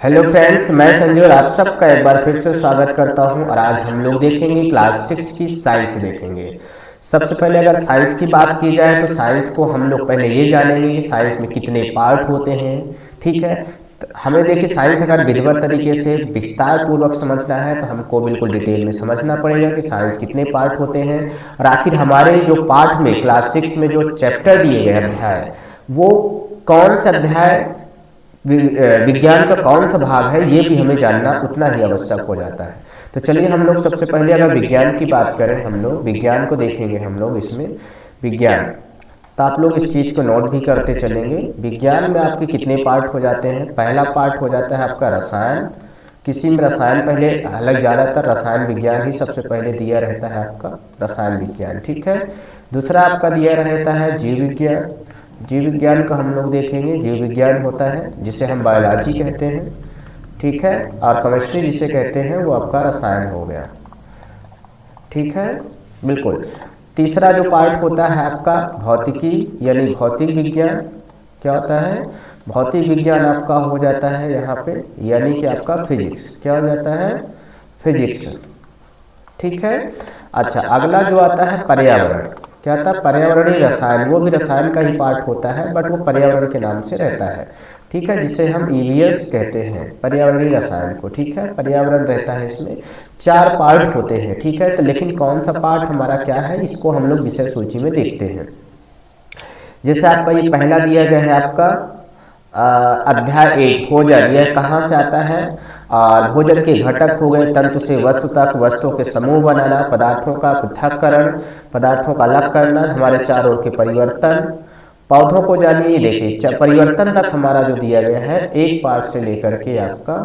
Hello friends, मैं संजय और आप सबका एक बार फिर से स्वागत करता हूं। और आज हम लोग देखेंगे क्लास 6 की साइंस देखेंगे। सबसे पहले अगर साइंस की बात की जाए तो साइंस को हम लोग पहले ये जानेंगे कि साइंस में कितने पार्ट होते हैं। ठीक है, तो हमें देखिए साइंस अगर विधिवत तरीके से विस्तार पूर्वक समझना है तो हमको बिल्कुल डिटेल में समझना पड़ेगा कि साइंस कितने पार्ट होते हैं और आखिर हमारे जो पार्ट में क्लास 6 में जो चैप्टर दिए गए अध्याय वो कौन सा अध्याय विज्ञान का कौन सा भाग है ये भी हमें जानना उतना ही आवश्यक हो जाता है। तो चलिए हम लोग सबसे पहले अगर विज्ञान की बात करें, हम लोग विज्ञान को देखेंगे। हम लोग इसमें विज्ञान, तो आप लोग इस चीज़ को नोट भी करते चलेंगे। विज्ञान में आपके कितने पार्ट हो जाते हैं। पहला पार्ट हो जाता है आपका रसायन। किसी में रसायन पहले, हालांकि ज़्यादातर रसायन विज्ञान ही सबसे पहले दिया रहता है आपका रसायन विज्ञान। ठीक है, दूसरा आपका दिया रहता है जीव विज्ञान। जीव विज्ञान को हम लोग देखेंगे। जीव विज्ञान होता है जिसे हम बायोलॉजी कहते हैं। ठीक है, और केमिस्ट्री जिसे कहते हैं वो आपका रसायन हो गया। ठीक है, बिल्कुल। तीसरा जो पार्ट होता है आपका भौतिकी यानी भौतिक विज्ञान। क्या होता है? भौतिक विज्ञान आपका हो जाता है यहाँ पे, यानी कि आपका फिजिक्स। क्या हो जाता है? फिजिक्स। ठीक है, अच्छा अगला जो आता है पर्यावरण। क्या था? पर्यावरणीय रसायन। वो भी रसायन का ही पार्ट होता है बट वो पर्यावरण के नाम से रहता है। ठीक है, जिसे हम ईवीएस कहते हैं, पर्यावरणीय रसायन को। ठीक है, पर्यावरण रहता है। इसमें 4 पार्ट होते हैं। ठीक है, तो लेकिन कौन सा पार्ट हमारा क्या है इसको हम लोग विषय सूची में देखते हैं। जैसे आपका ये पहला दिया गया है आपका अध्याय 1 भोजन। यह कहाँ से आता है? और भोजन के घटक हो गए तंतु से वस्तु तक, वस्तुओं के समूह बनाना, पदार्थों का पृथक्करण, पदार्थों का अलग करना, हमारे चारों ओर के परिवर्तन, पौधों को जानिए। देखिए परिवर्तन तक हमारा जो दिया गया है एक पार्ट से लेकर के आपका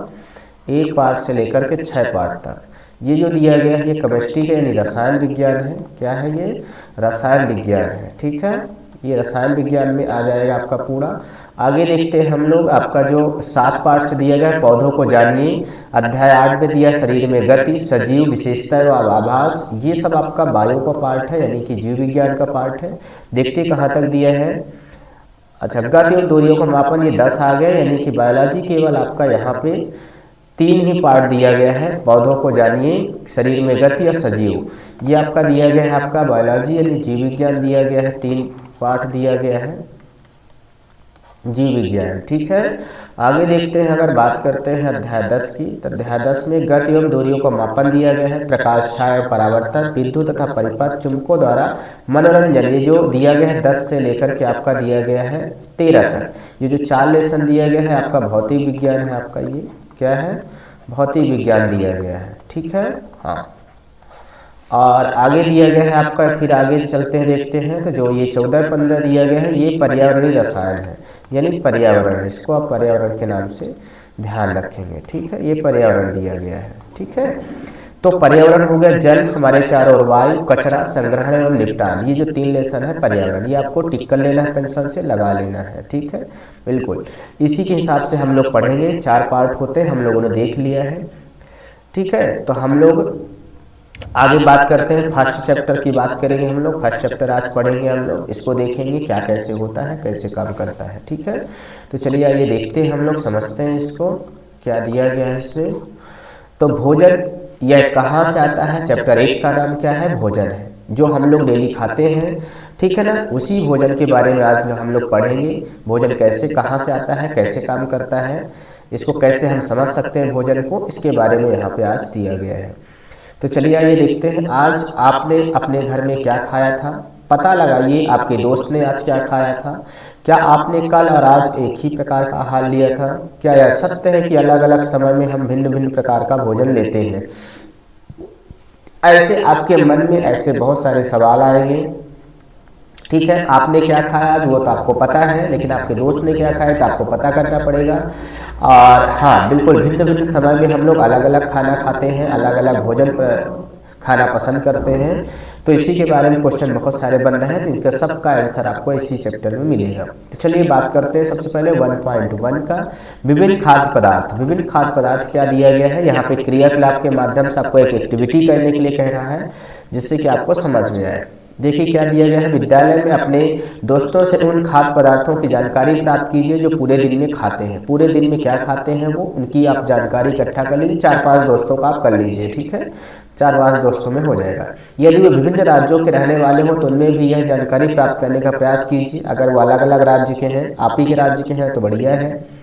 6 पार्ट तक ये जो दिया गया है ये केमिस्ट्री का यानी रसायन विज्ञान है। क्या है? ये रसायन विज्ञान है। ठीक है, ये रसायन विज्ञान में आ जाएगा आपका पूरा। आगे देखते हैं हम लोग आपका जो 7 पार्ट से दिया गया है पौधों को जानिए। अध्याय 8 में दिया शरीर में गति, सजीव, विशेषता व आभास। ये सब आपका बायो का पार्ट है यानी कि जीव विज्ञान का पार्ट है। देखते कहाँ तक दिया है। अच्छा, गति और दूरियों का मापन, ये 10 आ गए यानी कि बायोलॉजी केवल आपका यहाँ पे 3 ही पार्ट दिया गया है। पौधों को जानिए, शरीर में गति और सजीव, ये आपका दिया गया है आपका बायोलॉजी यानी जीव विज्ञान दिया गया है। 3 पार्ट दिया गया है जीव विज्ञान। ठीक है, आगे देखते हैं। अगर बात करते हैं अध्याय 10 की, तो अध्याय 10 में गति एवं दूरियों का मापन दिया गया है। प्रकाश, छाया, परावर्तन, विद्युत तथा परिपथ, चुंबकों द्वारा मनोरंजन, ये जो दिया गया है 10 से लेकर के आपका दिया गया है 13 तक। ये जो 4 लेसन दिया गया है आपका भौतिक विज्ञान है। आपका ये क्या है? भौतिक विज्ञान दिया गया है। ठीक है, हाँ। और आगे दिया गया है आपका, फिर आगे चलते हैं देखते हैं। तो जो ये 14-15 दिया गया है ये पर्यावरणीय रसायन है यानी पर्यावरण है। इसको आप पर्यावरण के नाम से ध्यान रखेंगे। ठीक है, ये पर्यावरण दिया गया है। ठीक है, तो पर्यावरण हो गया जल, हमारे चारों ओर वायु, कचरा, संग्रहण एवं निपटान। ये जो 3 लेसन है पर्यावरण, ये आपको टिक कर लेना है, पेंसिल से लगा लेना है। ठीक है, बिल्कुल इसी के हिसाब से हम लोग पढ़ेंगे। 4 पार्ट होते हैं, हम लोगों ने देख लिया है। ठीक है, तो हम लोग आगे बात करते हैं। फर्स्ट चैप्टर की बात करेंगे हम लोग। फर्स्ट चैप्टर आज पढ़ेंगे हम लोग, इसको देखेंगे क्या कैसे होता है, कैसे काम करता है। ठीक है, तो चलिए आइए देखते हैं हम लोग, समझते हैं इसको क्या दिया गया है इसमें। तो भोजन यह कहाँ से आता है? चैप्टर 1 का नाम क्या है? भोजन है, जो हम लोग डेली खाते हैं। ठीक है ना, उसी भोजन के बारे में आज हम लोग पढ़ेंगे। भोजन कैसे, कहाँ से आता है, कैसे काम करता है, इसको कैसे हम समझ सकते हैं भोजन को, इसके बारे में यहाँ पे आज दिया गया है। तो चलिए आइए देखते हैं। आज आपने अपने घर में क्या खाया था? पता लगाइए आपके दोस्त ने आज क्या खाया था। क्या आपने कल और आज एक ही प्रकार का आहार लिया था? क्या यह सत्य है कि अलग अलग समय में हम भिन्न भिन्न प्रकार का भोजन लेते हैं? ऐसे आपके मन में ऐसे बहुत सारे सवाल आएंगे। ठीक है, आपने क्या खाया आज वो तो आपको पता है, लेकिन आपके दोस्त ने क्या खाया तो आपको पता करना पड़ेगा। और हाँ, बिल्कुल भिन्न भिन्न समय में हम लोग अलग अलग खाना खाते हैं, अलग अलग भोजन खाना पसंद करते हैं। तो इसी के बारे में क्वेश्चन बहुत सारे बन रहे हैं, तो इनका सबका आंसर आपको इसी चैप्टर में मिलेगा। तो चलिए बात करते हैं सबसे पहले 1.1 का विभिन्न खाद्य पदार्थ। विभिन्न खाद्य पदार्थ क्या दिया गया है? यहाँ पे क्रियाकलाप के माध्यम से आपको एक एक्टिविटी करने के लिए कह रहा है जिससे कि आपको समझ में आए। देखिए क्या दिया गया है, विद्यालय में अपने दोस्तों से उन खाद्य पदार्थों की जानकारी प्राप्त कीजिए जो पूरे दिन में खाते हैं। पूरे दिन में क्या खाते हैं वो, उनकी आप जानकारी इकट्ठा कर लीजिए। 4-5 दोस्तों का आप कर लीजिए, ठीक है, 4-5 दोस्तों में हो जाएगा। यदि वो विभिन्न राज्यों के रहने वाले हों तो उनमें भी यह जानकारी प्राप्त करने का प्रयास कीजिए। अगर वो अलग अलग राज्य के हैं, आप ही के राज्य के हैं, तो बढ़िया है।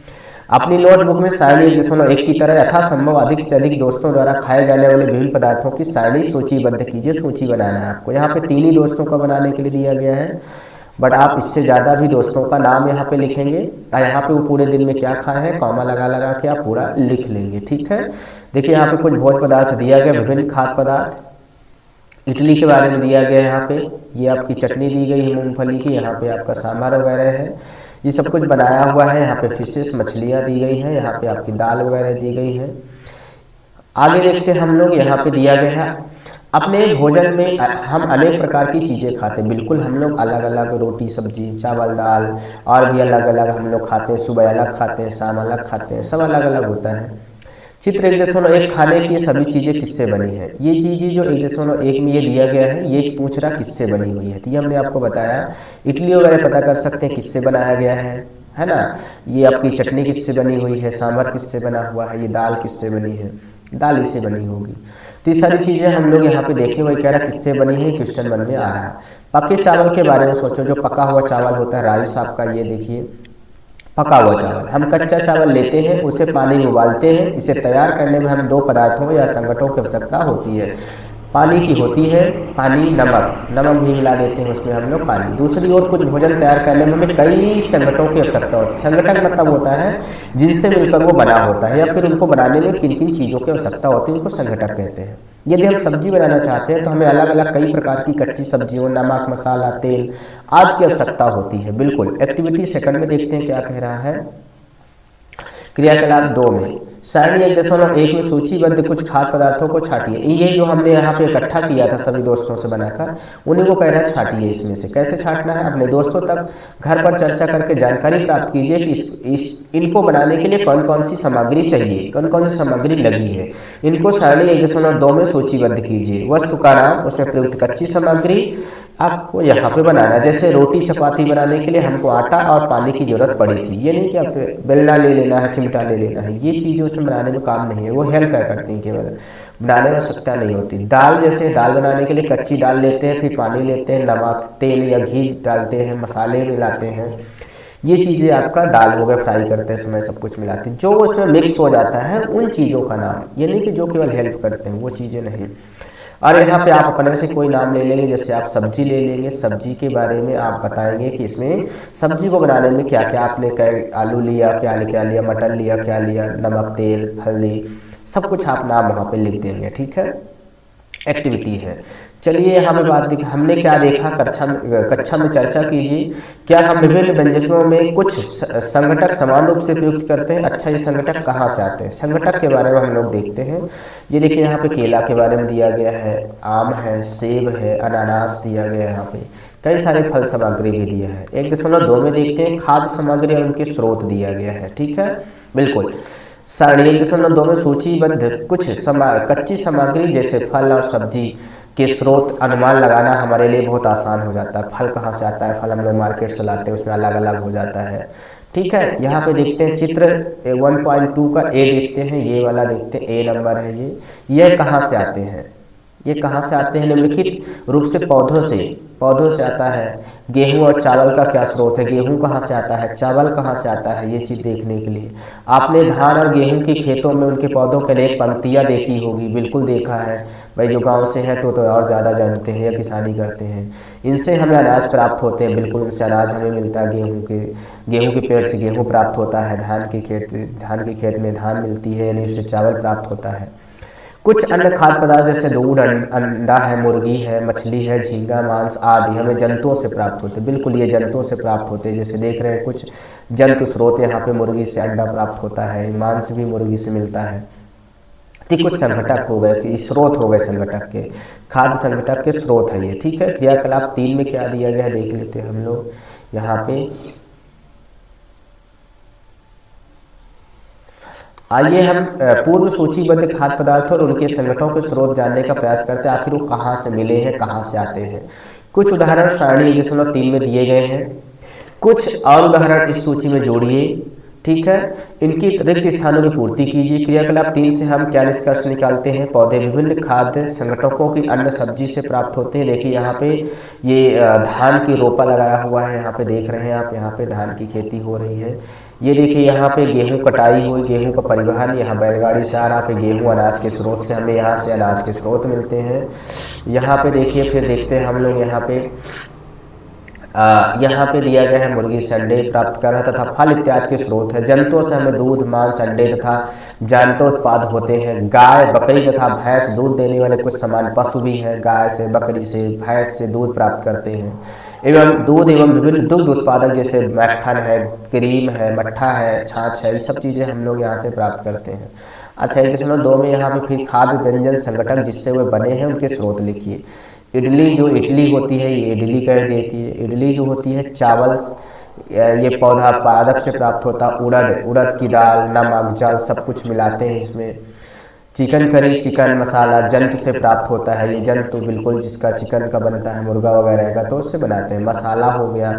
अपनी नोटबुक में सारणी 1.1 की तरह यथासंभव अधिक से अधिक दोस्तों द्वारा खाए जाने वाले विभिन्न पदार्थों की सारणी सूचीबद्ध कीजिए। सूची बनाना है आपको। यहाँ पे 3 ही दोस्तों का बनाने के लिए दिया गया है, बट आप इससे ज़्यादा भी दोस्तों का नाम यहाँ पे लिखेंगे। यहाँ पे वो पूरे दिन में क्या खाए हैं, कॉमा लगा लगा के आप पूरा लिख लेंगे, ठीक है। देखिए यहाँ पे कुछ भोज्य पदार्थ दिया गया, विभिन्न खाद्य पदार्थ। इडली के बारे में दिया गया है यहाँ पे, ये आपकी चटनी दी गई है मूंगफली की, यहाँ पे आपका सांभर वगैरह है, ये सब कुछ बनाया हुआ है। यहाँ पे फिशेस मछलियाँ दी गई हैं, यहाँ पे आपकी दाल वगैरह दी गई है। आगे देखते हैं हम लोग, यहाँ पे दिया गया है अपने भोजन में हम अनेक प्रकार की चीज़ें खाते हैं। बिल्कुल हम लोग अलग अलग रोटी सब्जी चावल दाल और भी अलग अलग हम लोग खाते हैं। सुबह अलग खाते हैं, शाम अलग खाते हैं, सब अलग अलग होता है। चित्र 1.1 खाने की सभी चीज़ें किससे बनी है। ये चीज़ें जो 1.1 में ये दिया गया है, ये पूछ रहा किससे बनी हुई है, तो ये हमने आपको बताया। इडली वगैरह पता कर सकते हैं किससे बनाया गया है ना। ये आपकी चटनी किससे बनी हुई है, सांभर किससे बना हुआ है, ये दाल किससे बनी है, दाल इससे बनी होगी। तो ये सारी चीज़ें हम लोग यहाँ पे देखें, वही कह रहा किससे बनी है, क्वेश्चन मन में आ रहा है। पके चावल के बारे में सोचो, जो पका हुआ चावल होता है राइस आपका, ये देखिए पका हुआ चावल। हम कच्चा चावल लेते हैं, उसे पानी में उबालते हैं। इसे तैयार करने में हम 2 पदार्थों या संगठनों की आवश्यकता होती है। पानी की होती है, पानी नमक भी मिला देते हैं उसमें हम लोग पानी। दूसरी ओर कुछ भोजन तैयार करने में हमें कई संगठनों की आवश्यकता होती है। संगठन मतलब होता है जिनसे मिलकर वो बना होता है, या फिर उनको बनाने में किन किन चीज़ों की आवश्यकता होती है, उनको संगठक कहते हैं। यदि हम सब्जी बनाना चाहते हैं तो हमें अलग अलग कई प्रकार की कच्ची सब्जियों, नमक मसाला तेल आदि की आवश्यकता होती है। बिल्कुल। एक्टिविटी सेकंड में देखते हैं क्या कह रहा है। क्रियाकलाप 2 में सारणी 1.1 में सूचीबद्ध कुछ खाद्य पदार्थों को छाटिए। ये जो हमने यहाँ पे इकट्ठा किया था सभी दोस्तों से बनाकर, उन्हीं को कह रहा है छाटिए। इसमें से कैसे छाटना है, अपने दोस्तों तक घर पर चर्चा करके जानकारी प्राप्त कीजिए कि इनको बनाने के लिए कौन कौन सी सामग्री चाहिए, कौन कौन सी सामग्री लगी है। इनको सारणी 1.2 में सूचीबद्ध कीजिए। वस्तु का नाम, उसमें प्रयुक्त कच्ची सामग्री आपको यहाँ पे बनाना है। जैसे रोटी चपाती बनाने के लिए हमको आटा और पानी की जरूरत पड़ी थी, ये नहीं कि आप बेलना ले लेना है, चिमटा ले लेना है, ये चीज़ें उसमें बनाने में काम नहीं है, वो हेल्प करती हैं, केवल बनाने में आवश्यकता नहीं होती। दाल, जैसे दाल बनाने के लिए कच्ची दाल लेते हैं, फिर पानी लेते हैं, नमक तेल या घी डालते हैं, मसाले मिलाते हैं, ये चीज़ें आपका दाल हो गया, फ्राई करते हैं समय सब कुछ मिलाते हैं। जो उसमें मिक्स हो जाता है उन चीज़ों का नाम, ये नहीं कि जो केवल हेल्प करते हैं, वो चीज़ें नहीं। और यहाँ पे आप अपने से कोई नाम ले लेंगे, जैसे आप सब्जी ले लेंगे, सब्जी के बारे में आप बताएंगे कि इसमें सब्जी को बनाने में क्या क्या आपने आलू लिया, क्या लिया, मटर लिया, क्या लिया, नमक तेल हल्दी, सब कुछ आप नाम वहाँ पे लिख देंगे, ठीक है। एक्टिविटी है। चलिए यहाँ पे बात देखिए, हमने क्या देखा, कक्षा में चर्चा कीजिए। क्या हम विभिन्न व्यंजनों में कुछ संगठक समान रूप से प्रयुक्त करते हैं। अच्छा, ये संगठक कहाँ से आते हैं, संगठक के बारे में हम लोग देखते हैं। ये देखिए यहाँ पे केला के बारे में दिया गया है, आम है, सेब है, अनानास दिया गया है, यहाँ पे कई सारे फल सामग्री भी दिया है। 1.2 में देखते हैं खाद्य सामग्री और उनके स्रोत दिया गया है, ठीक है। बिल्कुल। सारणी 1.2 में सूचीबद्ध कुछ कच्ची सामग्री जैसे फल और सब्जी के स्रोत अनुमान लगाना हमारे लिए बहुत आसान हो जाता है। फल कहाँ से आता है, फल हम लोग मार्केट से लाते हैं, उसमें अलग अलग हो जाता है, ठीक है। यहाँ पे देखते हैं चित्र 1.2 का ए देखते हैं, ये वाला देखते हैं, ए नंबर है ये। यह कहाँ से आते हैं, ये कहाँ से आते हैं, निम्नलिखित रूप से पौधों से आता है। गेहूं और चावल का क्या स्रोत है, गेहूं कहाँ से आता है, चावल कहाँ से आता है, ये चीज़ देखने के लिए आपने धान और गेहूं के खेतों में उनके पौधों के लिए पंक्तियाँ देखी होगी। बिल्कुल देखा है भाई, जो गांव से है तो और ज़्यादा जानते हैं या किसानी करते हैं। इनसे हमें अनाज प्राप्त होते हैं, बिल्कुल उनसे अनाज हमें मिलता है। गेहूँ के पेड़ से गेहूँ प्राप्त होता है, धान के खेत में धान मिलती है, यानी उससे चावल प्राप्त होता है। कुछ अन्य खाद्य पदार्थ जैसे दूध, अंडा है, मुर्गी है, मछली है, झींगा, मांस आदि हमें जंतुओं से प्राप्त होते हैं। बिल्कुल ये जंतुओं से प्राप्त होते हैं, जैसे देख रहे हैं कुछ जंतु स्रोत, यहाँ पे मुर्गी से अंडा प्राप्त होता है, मांस भी मुर्गी से मिलता है। तो कुछ संगठक हो गए कि स्रोत हो गए संगठक के, खाद्य संगठक के स्रोत है ये, ठीक है। क्रियाकलाप 3 में क्या दिया गया है देख लेते हैं हम लोग। यहाँ पे आइए हम पूर्व सूचीबद्ध खाद्य पदार्थों और उनके संगठनों के स्रोत जानने का प्रयास करते हैं। आखिर वो कहाँ से मिले हैं, कहाँ से आते हैं। कुछ उदाहरण सारणी 1.3 में दिए गए हैं, कुछ और उदाहरण इस सूची में जोड़िए। ठीक है, इनकी रिक्त स्थानों की पूर्ति कीजिए। क्रियाकलाप 3 से हम क्या निष्कर्ष निकालते हैं? पौधे विभिन्न खाद्य संगठकों की अन्न सब्जी से प्राप्त होते हैं। देखिए यहाँ पे ये धान की रोपा लगाया हुआ है, यहाँ पे देख रहे हैं आप, यहाँ पे धान की खेती हो रही है। ये देखिए यहाँ पे गेहूं कटाई हुई, गेहूं का परिवहन यहाँ बैलगाड़ी से आ रहा पे, गेहूं अनाज के स्रोत से, हमें यहाँ से अनाज के स्रोत मिलते हैं। यहाँ पे देखिए, फिर देखते हैं हम लोग यहाँ पे दिया गया है मुर्गी से अंडे प्राप्त कर रहा है तथा फल इत्यादि के स्रोत है। जंतुओं से हमें दूध, मांस, अंडे तथा जानवर उत्पाद होते हैं। गाय, बकरी तथा भैंस दूध देने वाले कुछ समान पशु भी हैं। गाय से, बकरी से, भैंस से दूध प्राप्त करते हैं। एवं दूध एवं विभिन्न दुग्ध उत्पादक जैसे मक्खन है, क्रीम है, मट्ठा है, छाछ है, ये सब चीज़ें हम लोग यहाँ से प्राप्त करते हैं। अच्छा, 1.2 में यहाँ पे फिर खाद्य व्यंजन संगठक जिससे वे बने हैं उनके स्रोत लिखिए। इडली, जो इडली होती है ये इडली कह देती है। इडली जो होती है चावल, ये पौधा पादप से प्राप्त होता। उड़द की दाल, नमक, जल सब कुछ मिलाते हैं इसमें। चिकन करी, चिकन मसाला जंतु से प्राप्त होता है। ये जंतु बिल्कुल जिसका चिकन का बनता है, मुर्गा वगैरह का, तो उससे बनाते हैं। मसाला हो गया,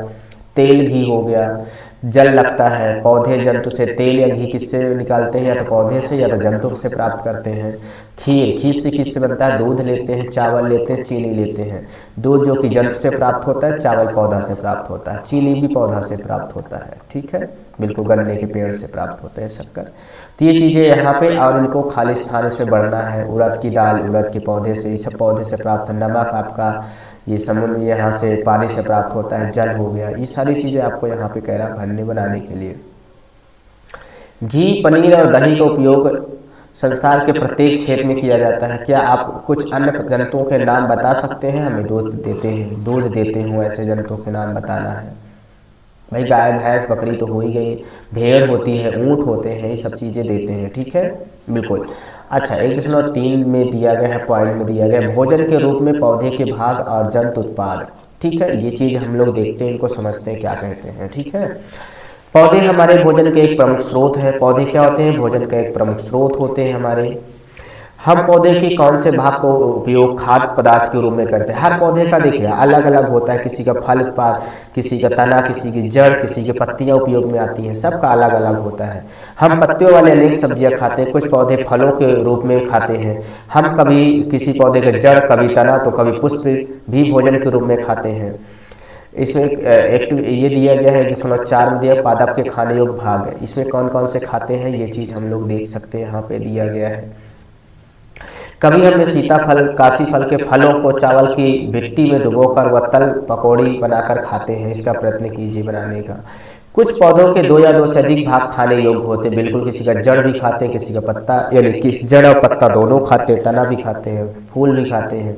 तेल घी हो गया, जल लगता है। पौधे जंतु से तेल या घी किससे निकालते हैं? या तो पौधे से या तो जंतु से प्राप्त करते हैं। खीर, खीर से किससे बनता है? दूध लेते हैं, चावल लेते हैं, चीनी लेते हैं। दूध जो कि जंतु से प्राप्त होता है, चावल पौधा से प्राप्त होता है, चीनी भी पौधा से प्राप्त होता है। ठीक है, बिल्कुल गन्ने के पेड़ से प्राप्त होते हैं, शक्कर। तो ये चीज़ें यहाँ पे, और इनको खाली स्थान इसमें बढ़ना है। उड़द की दाल उड़द के पौधे से, ये सब पौधे से प्राप्त है। नमक आपका ये समुद्र यहाँ से पानी से प्राप्त होता है। जल हो गया, ये सारी चीज़ें आपको यहाँ पे कह रहा भरने बनाने के लिए। घी, पनीर और दही का उपयोग संसार के प्रत्येक क्षेत्र में किया जाता है। क्या आप कुछ अन्य जंतुओं के नाम बता सकते हैं? हमें दूध देते हैं ऐसे जंतुओं के नाम बताना है। भाई गाय, भैंस, बकरी तो हो ही गई, भेड़ होती है, ऊँट होते हैं, ये सब चीज़ें देते हैं। ठीक है, बिल्कुल। अच्छा, 1.3 में दिया गया है, पॉइंट में दिया गया भोजन के रूप में पौधे के भाग और जंतु उत्पाद। ठीक है, ये चीज़ हम लोग देखते हैं, इनको समझते हैं क्या कहते हैं। ठीक है, पौधे हमारे भोजन के एक प्रमुख स्रोत है। पौधे क्या होते हैं? भोजन का एक प्रमुख स्रोत होते हैं हमारे। हम पौधे के कौन से भाग को उपयोग खाद्य पदार्थ के रूप में करते हैं? हर पौधे का देखिए अलग अलग होता है। किसी का फल उत्पाद, किसी का तना, किसी की जड़, किसी की पत्तियां उपयोग में आती हैं, सबका अलग अलग होता है। हम पत्तियों वाले अनेक सब्जियां खाते हैं, कुछ पौधे फलों के रूप में खाते हैं। हम कभी किसी पौधे का जड़, कभी तना, तो कभी पुष्प भी भोजन के रूप में खाते हैं। इसमें एक ये दिया गया है 1.4 में दिया पादप के खाने योग्य भाग है। इसमें कौन कौन से खाते हैं ये चीज़ हम लोग देख सकते हैं, यहाँ पे दिया गया है। कभी हमने सीताफल, काशी फल के फलों को चावल की भिट्टी में डुबोकर व तल पकौड़ी बनाकर खाते हैं। इसका प्रयत्न कीजिए बनाने का। कुछ पौधों के 2 या 2 से अधिक भाग खाने योग्य होते हैं। बिल्कुल, किसी का जड़ भी खाते हैं, किसी का पत्ता, यानी कि जड़ और पत्ता दोनों खाते हैं, तना भी खाते हैं, फूल भी खाते हैं।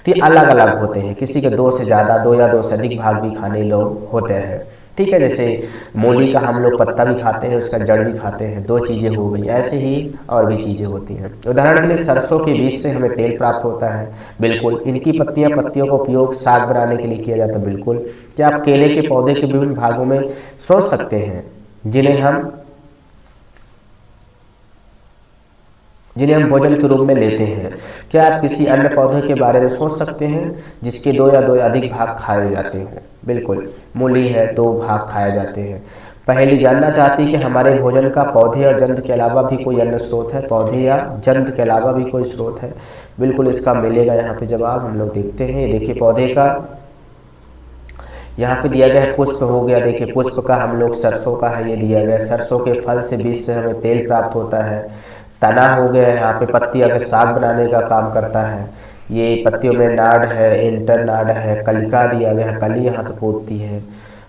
तो ये अलग अलग होते हैं। किसी के 2 से ज़्यादा, 2 या 2 से अधिक भाग भी खाने लोग होते हैं। ठीक है, जैसे मूली का हम लोग पत्ता भी खाते हैं, उसका जड़ भी खाते हैं, 2 चीज़ें हो गई। ऐसे ही और भी चीज़ें होती हैं। उदाहरण के लिए सरसों के बीज से हमें तेल प्राप्त होता है। बिल्कुल, इनकी पत्तियों का उपयोग साग बनाने के लिए किया जाता है। बिल्कुल। क्या आप केले के पौधे के विभिन्न भागों में सोच सकते हैं जिन्हें हम भोजन के रूप में लेते हैं? क्या आप किसी अन्य पौधे के बारे में सोच सकते हैं जिसके 2 या 2 या अधिक भाग खाए जाते हों? बिल्कुल, मूली है, 2 भाग खाए जाते हैं। पहली जानना चाहती कि हमारे भोजन का पौधे और जंतु के अलावा भी कोई अन्य स्रोत है? पौधे या जंतु के अलावा भी कोई स्रोत है? बिल्कुल, इसका मिलेगा यहाँ पे जवाब। हम लोग देखते हैं, ये देखिए पौधे का यहाँ पे दिया गया है पुष्प हो गया। देखिए पुष्प का हम लोग सरसों का है, ये दिया गया है। सरसों के फल से, बीज से हमें तेल प्राप्त होता है। तना हो गया है, यहाँ पे पत्ती अगर साग बनाने का काम करता है। ये पत्तियों में नाड़ है, इंटर नाड़ है, कलिका दिया गया है, कली यहाँ से फूटती है।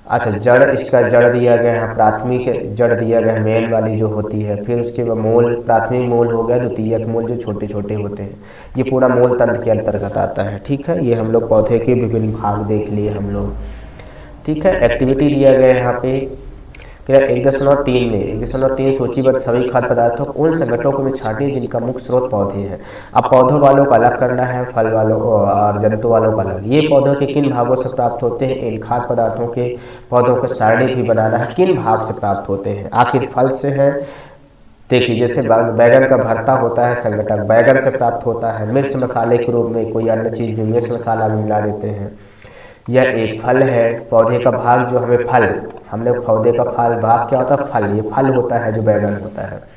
अच्छा, जड़, इसका जड़ दिया गया है, प्राथमिक जड़ दिया गया है, मेन वाली जो होती है। फिर उसके बाद मूल, प्राथमिक मूल हो गया, द्वितीयक मूल जो छोटे छोटे होते हैं। ये पूरा मूल तंत्र के अंतर्गत आता है। ठीक है, ये हम लोग पौधे के विभिन्न भाग देख लिए हम लोग। ठीक है, एक्टिविटी दिया गया है यहाँ पे 1.3 में 1.3 सूचीबद्ध सभी खाद्य पदार्थों को उन संगठनों में छाटिए जिनका मुख्य स्रोत पौधे हैं। अब पौधों वालों को अलग करना है, फल वालों और जंतु वालों को अलग। ये पौधों के किन भागों से प्राप्त होते हैं? इन खाद्य पदार्थों के पौधों को सारणी भी बनाना है, किन भाग से प्राप्त होते हैं? आखिर फल से है। देखिए जैसे बैगन का भरता होता है, संगठक बैगन से प्राप्त होता है। मिर्च मसाले के रूप में कोई अन्य चीज़ भी मिर्च मसाला भी मिला देते हैं। यह एक फल है। पौधे का भाग जो हमें फल, हमने पौधे का फल भाग क्या होता है, फल, ये फल होता है जो बैगन होता है।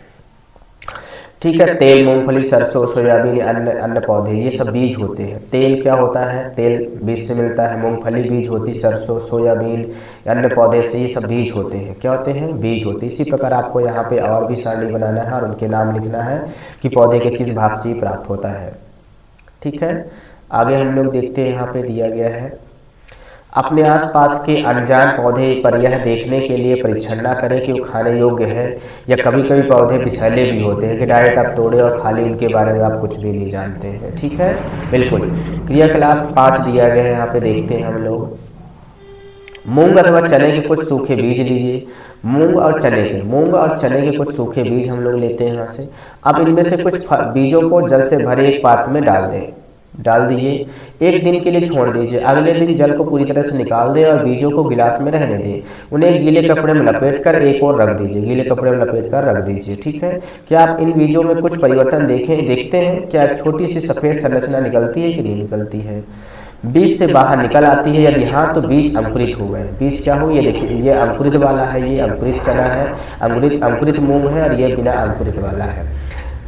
ठीक है, तेल, मूंगफली, सरसों, सोयाबीन, अन्य अन्य पौधे, ये सब बीज होते हैं। तेल क्या होता है, तेल बीज से मिलता है। मूंगफली बीज होती, सरसों, सोयाबीन, अन्य पौधे से, ये सब बीज होते हैं। क्या होते हैं, बीज होते हैं। इसी प्रकार आपको यहाँ पे और भी सारणी बनाना है और उनके नाम लिखना है कि पौधे के किस भाग से प्राप्त होता है। ठीक है, आगे हम लोग देखते हैं, यहाँ पे दिया गया है, अपने आसपास के अनजान पौधे पर यह देखने के लिए परीक्षण न करें कि वो खाने योग्य है, या कभी कभी पौधे विषैले भी होते हैं कि डायरेक्ट आप तोड़े और खाली उनके बारे में आप कुछ भी नहीं जानते हैं। ठीक है, बिल्कुल। क्रियाकलाप 5 दिया गया है, यहाँ पे देखते हैं हम लोग। मूंग अथवा चने के कुछ सूखे बीज लीजिए। मूंग और चने के कुछ सूखे बीज हम लोग लेते हैं यहाँ से। अब इनमें से कुछ बीजों को जल से भरे एक पात्र में डाल दीजिए। एक दिन के लिए छोड़ दीजिए। अगले दिन जल को पूरी तरह से निकाल दें और बीजों को गिलास में रहने दें। उन्हें गीले कपड़े में लपेटकर एक और रख दीजिए। गीले कपड़े में लपेटकर रख दीजिए। ठीक है, क्या आप इन बीजों में कुछ परिवर्तन देखते हैं? क्या एक छोटी सी सफ़ेद संरचना निकलती है कि नहीं निकलती है? बीज से बाहर निकल आती है? यदि हाँ तो बीज अंकुरित हो गए। बीज क्या हो, ये देखिए, ये अंकुरित वाला है, ये अंकुरित चना है, अंकुरित मूंग है, और ये बिना अंकुरित वाला है।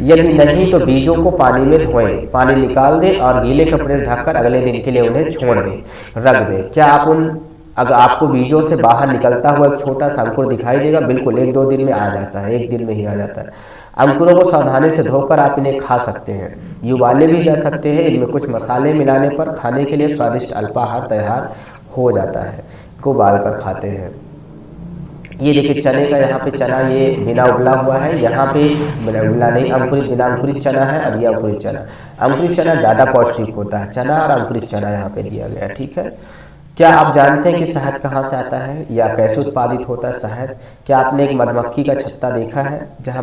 यदि नहीं तो बीजों को पानी में धोएं, पानी निकाल दें और गीले कपड़े ढककर अगले दिन के लिए उन्हें छोड़ दें, रख दें। क्या अगर आपको बीजों से बाहर निकलता हुआ एक छोटा सा अंकुर दिखाई देगा? बिल्कुल, 1-2 दिन में आ जाता है, 1 दिन में ही आ जाता है। अंकुरों को सावधानी से धोकर आप इन्हें खा सकते हैं। ये उबाले भी जा सकते हैं। इनमें कुछ मसाले मिलाने पर खाने के लिए स्वादिष्ट अल्पाहार तैयार हो जाता है। को उबाल कर खाते हैं। ये देखिए चने का, यहाँ पे चना ये बिना उबला हुआ है, यहाँ पे बिना उबला नहीं, बिना अंकुरित चना है। अब ये अंकुरित चना ज़्यादा पौष्टिक होता है। चना और अंकुरित चना यहाँ पे दिया गया है। ठीक है, क्या आप जानते हैं कि शहद कहाँ से आता है या कैसे उत्पादित होता है शहद? क्या आपने एक मधुमक्खी का छत्ता देखा है जहाँ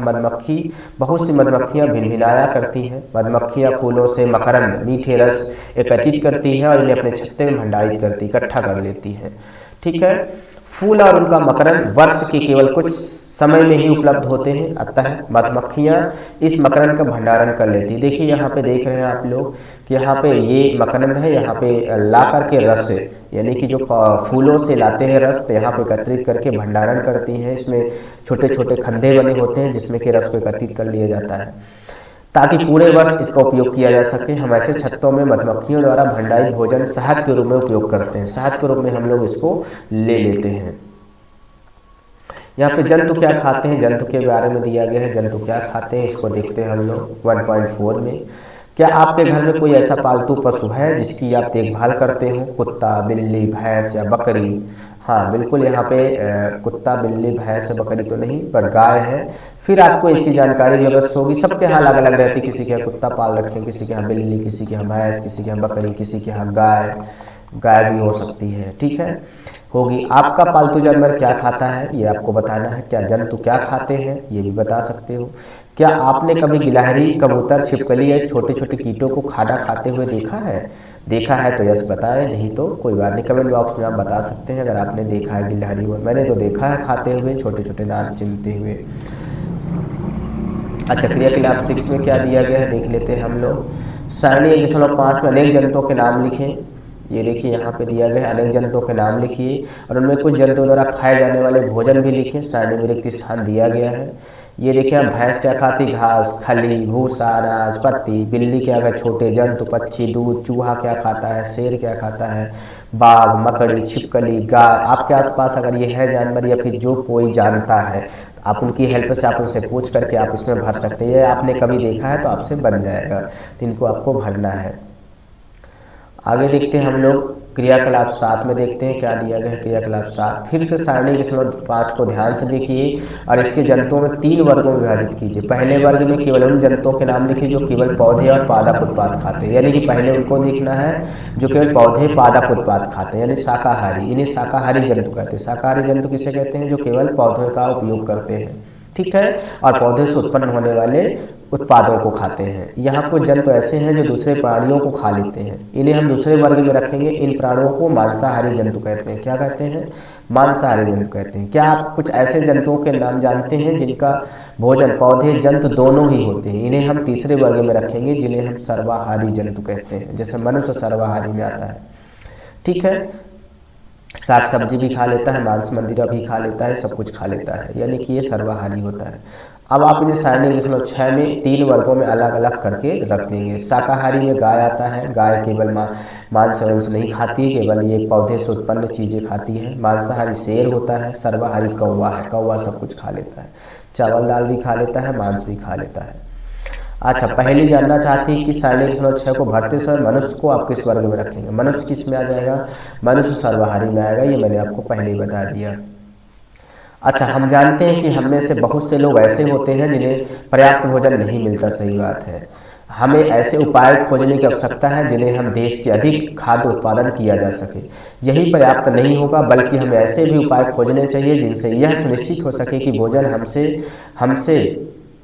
बहुत सी मधुमक्खियाँ भिनभिनाया करती हैं? मधुमक्खियाँ फूलों से मकरंद, मीठे रस एकत्रित करती हैं और इन्हें अपने छत्ते में भंडारित करती, इकट्ठा कर लेती हैं। ठीक है, फूल और उनका मकरंद वर्ष के केवल कुछ समय में ही उपलब्ध होते हैं, अतः मधुमक्खियाँ इस मकरंद का भंडारण कर लेती। देखिए यहाँ पे देख रहे हैं आप लोग कि यहाँ पे ये मकरंद है, यहाँ पे ला करके रस, यानी कि जो फूलों से लाते हैं रस, तो यहाँ पे एकत्रित करके भंडारण करती हैं। इसमें छोटे छोटे खंधे बने होते हैं जिसमें कि रस को एकत्रित कर लिया जाता है ताकि पूरे वर्ष इसका उपयोग किया जा सके। हम ऐसे छत्तों में मधुमक्खियों द्वारा भंडारित भोजन शहद के रूप में उपयोग करते हैं। शहद के रूप में हम लोग इसको ले लेते हैं। यहाँ पे जंतु क्या खाते हैं, जंतु के बारे में दिया गया है। जंतु क्या खाते हैं इसको देखते हैं हम लोग 1.4 में। क्या आपके घर में कोई ऐसा पालतू पशु है जिसकी आप देखभाल करते हो? कुत्ता, बिल्ली, भैंस या बकरी? हाँ बिल्कुल, यहाँ पे कुत्ता, बिल्ली, भैंस या बकरी तो नहीं, पर गाय है। फिर आपको इसकी जानकारी भी अवश्य होगी। सबके यहाँ अलग अलग रहती है। किसी के यहाँ कुत्ता पाल रखे हैं, किसी के यहाँ बिल्ली, किसी के यहाँ भैंस, किसी के यहाँ बकरी, किसी के यहाँ गाय भी हो सकती है। ठीक है, होगी। आपका पालतू जानवर क्या खाता है ये आपको बताना है। क्या जंतु क्या खाते हैं ये भी बता सकते हो। क्या आपने कभी गिलहरी, कबूतर, छिपकली या छोटे छोटे कीटों को खाना खाते हुए देखा है तो यस बताएं, नहीं तो कोई बात नहीं, कमेंट बॉक्स में आप बता सकते हैं अगर आपने देखा है गिलहरी को। मैंने तो देखा है खाते हुए, छोटे छोटे दाने चुनते हुए। अच्छा, क्रियाकलाप 6 में क्या दिया गया है देख लेते हैं हम लोग। सारणी 1.5 में अनेक जंतुओं के नाम लिखें। ये देखिए यहाँ पे दिया गया है, अनेक जंतुओं के नाम लिखिए और उनमें कुछ जंतुओं द्वारा खाए जाने वाले भोजन भी लिखें। सारणी में रिक्त स्थान दिया गया है। ये देखिए, भैंस क्या खाती? घास, खली, भूसा, अनाज, पत्ती। बिल्ली क्या खाती? छोटे जंतु, पक्षी, दूध। चूहा क्या खाता है? शेर क्या खाता है? बाघ, मकड़ी, छिपकली, गाय। आपके आसपास अगर ये है जानवर या फिर जो कोई जानता है, आप उनकी हेल्प से आप उनसे पूछ करके आप इसमें भर सकते हैं। आपने कभी देखा है तो आपसे बन जाएगा, तो इनको आपको भरना है। आगे देखते हैं हम लोग क्रियाकलाप 7 में देखते हैं क्या दिया गया है। क्रियाकलाप 7 फिर से सारणी 5 को ध्यान से देखिए और इसके जंतुओं में 3 वर्गों में विभाजित कीजिए। पहले वर्ग में केवल उन जंतुओं के नाम लिखिए जो केवल पौधे और पादप उत्पाद खाते हैं, यानी कि पहले उनको देखना है जो केवल पौधे, पादप उत्पाद खाते हैं, यानी शाकाहारी। इन्हें शाकाहारी जंतु कहते हैं। शाकाहारी जंतु किसे कहते हैं? जो केवल पौधों का उपयोग करते हैं, ठीक है, और पौधे से उत्पन्न होने वाले उत्पादों को खाते हैं। यहाँ कुछ जंतु ऐसे हैं जो दूसरे प्राणियों को खा लेते हैं, इन्हें हम दूसरे वर्ग में रखेंगे। इन प्राणियों को मांसाहारी जंतु कहते हैं। क्या कहते हैं? मांसाहारी जंतु कहते हैं। क्या आप कुछ ऐसे जंतुओं के नाम जानते हैं जिनका भोजन पौधे, जंतु दोनों ही होते हैं? इन्हें हम तीसरे वर्ग में रखेंगे जिन्हें हम सर्वाहारी जंतु कहते हैं। जैसे मनुष्य सर्वाहारी में आता है, ठीक है। साग सब्जी भी खा लेता है, मांस मंदिरा भी खा लेता है, सब कुछ खा लेता है, यानी कि ये सर्वाहारी होता है। अब आप इन्हें सारणी 6 में 3 वर्गों में अलग अलग करके रख देंगे। शाकाहारी में गाय आता है, गाय केवल मांस वंश नहीं खाती, केवल ये पौधे से उत्पन्न चीज़ें खाती है। मांसाहारी शेर होता है। सर्वाहारी कौवा है, कौवा सब कुछ खा लेता है, चावल दाल भी खा लेता है, मांस भी खा लेता है। अच्छा, पहली जानना चाहती है कि सारणी 6 को भरते समय मनुष्य को आप किस वर्ग में रखेंगे। मनुष्य किस में आ जाएगा, मनुष्य सर्वाहारी में आएगा, ये मैंने आपको पहले ही बता दिया। अच्छा, हम जानते हैं कि हम में से बहुत से लोग ऐसे होते हैं जिन्हें पर्याप्त भोजन नहीं मिलता, सही बात है। हमें ऐसे उपाय खोजने की आवश्यकता है जिन्हें हम देश के अधिक खाद्य उत्पादन किया जा सके। यही पर्याप्त नहीं होगा, बल्कि हमें ऐसे भी उपाय खोजने चाहिए जिनसे यह सुनिश्चित हो सके कि भोजन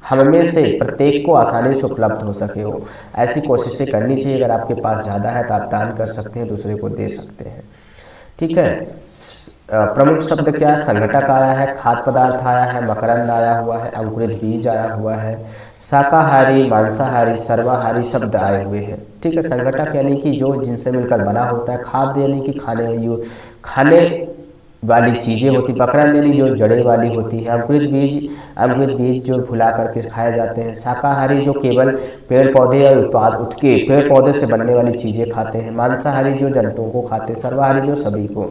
हम में से प्रत्येक को आसानी से उपलब्ध हो सके हो। ऐसी कोशिशें करनी चाहिए। अगर आपके पास ज़्यादा है तो आप दान कर सकते हैं, दूसरे को दे सकते हैं, ठीक है। प्रमुख शब्द क्या है, संघटक आया है, खाद्य पदार्थ आया है, मकरंद आया हुआ है, अंकुरित बीज आया हुआ है, शाकाहारी, मांसाहारी, सर्वाहारी शब्द आए हुए हैं, ठीक है। संघटक यानी कि जो जिनसे मिलकर बना होता है, खाद्य यानी कि खाने वाली चीज़ें होती, मकरंद यानी जो जड़े वाली होती है, अंकुरित बीज जो फुला करके खाए जाते हैं, शाकाहारी जो केवल पेड़ पौधे और उसके पेड़ पौधे से बनने वाली चीज़ें खाते हैं, मांसाहारी जो जंतुओं को खाते हैं, सर्वाहारी जो सभी को।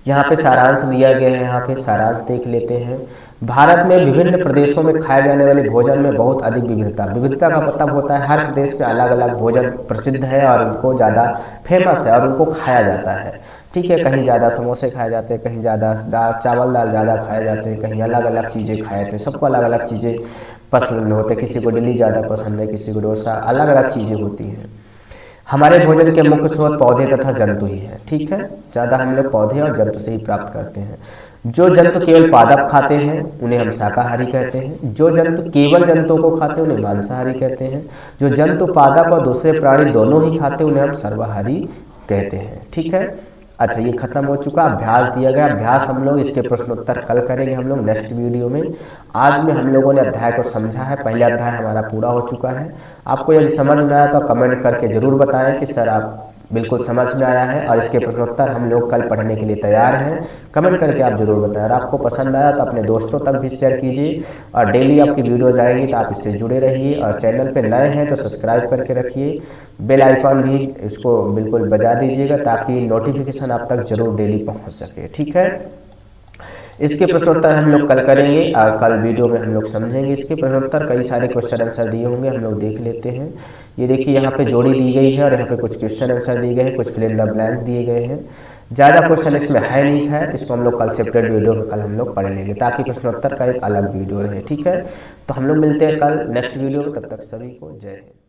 यहाँ पे सारांश दिया गया है, यहाँ पे सारांश देख लेते हैं। भारत में विभिन्न प्रदेशों में खाए जाने वाले भोजन में बहुत अधिक विविधता का मतलब होता है हर प्रदेश में अलग अलग भोजन प्रसिद्ध है और उनको ज़्यादा फेमस है और उनको खाया जाता है, ठीक है। कहीं ज़्यादा समोसे खाए जाते हैं, कहीं ज़्यादा चावल दाल ज़्यादा खाए जाते हैं, कहीं अलग अलग चीज़ें खाए जाते हैं, सबको अलग अलग चीज़ें पसंद होते हैं। किसी को इडली ज़्यादा पसंद है, किसी को डोसा, अलग अलग चीज़ें होती हैं। हमारे भोजन के मुख्य स्रोत पौधे तथा जंतु ही है, ठीक है। ज़्यादा हम लोग पौधे और जंतु से ही प्राप्त करते हैं। जो जंतु केवल पादप खाते हैं उन्हें हम शाकाहारी कहते हैं। जो जंतु केवल जंतुओं को खाते हैं उन्हें मांसाहारी कहते हैं। जो जंतु पादप और दूसरे प्राणी दोनों ही खाते हैं उन्हें हम सर्वाहारी कहते हैं, ठीक है। अच्छा, ये खत्म हो चुका। अभ्यास दिया गया, अभ्यास हम लोग इसके प्रश्नोत्तर कल करेंगे हम लोग नेक्स्ट वीडियो में। आज में हम लोगों ने अध्याय को समझा है, पहला अध्याय हमारा पूरा हो चुका है। आपको यदि समझ में आया तो कमेंट करके जरूर बताएं कि सर आप बिल्कुल समझ में आया है, और इसके प्रश्नोत्तर हम लोग कल पढ़ने के लिए तैयार हैं। कमेंट करके आप जरूर बताएं। और आपको पसंद आया तो अपने दोस्तों तक भी शेयर कीजिए, और डेली आपकी वीडियोज आएंगी तो आप इससे जुड़े रहिए। और चैनल पे नए हैं तो सब्सक्राइब करके रखिए, बेल आइकॉन भी इसको बिल्कुल बजा दीजिएगा ताकि नोटिफिकेशन आप तक जरूर डेली पहुँच सके, ठीक है। इसके प्रश्नोत्तर हम लोग कल करेंगे, कल वीडियो में हम लोग समझेंगे इसके प्रश्नोत्तर। कई सारे क्वेश्चन आंसर दिए होंगे, हम लोग देख लेते हैं। ये देखिए यहाँ पे जोड़ी दी गई है और यहाँ पे कुछ क्वेश्चन आंसर दिए गए हैं, कुछ फिल इन द ब्लैंक दिए गए हैं। ज़्यादा क्वेश्चन इसमें है नहीं, खैर इसको हम लोग कल सेपरेट वीडियो में कल हम लोग पढ़ लेंगे ताकि प्रश्नोत्तर का एक अलग वीडियो रहे, ठीक है। तो हम लोग मिलते हैं कल नेक्स्ट वीडियो में, तब तक सभी को जय हिंद।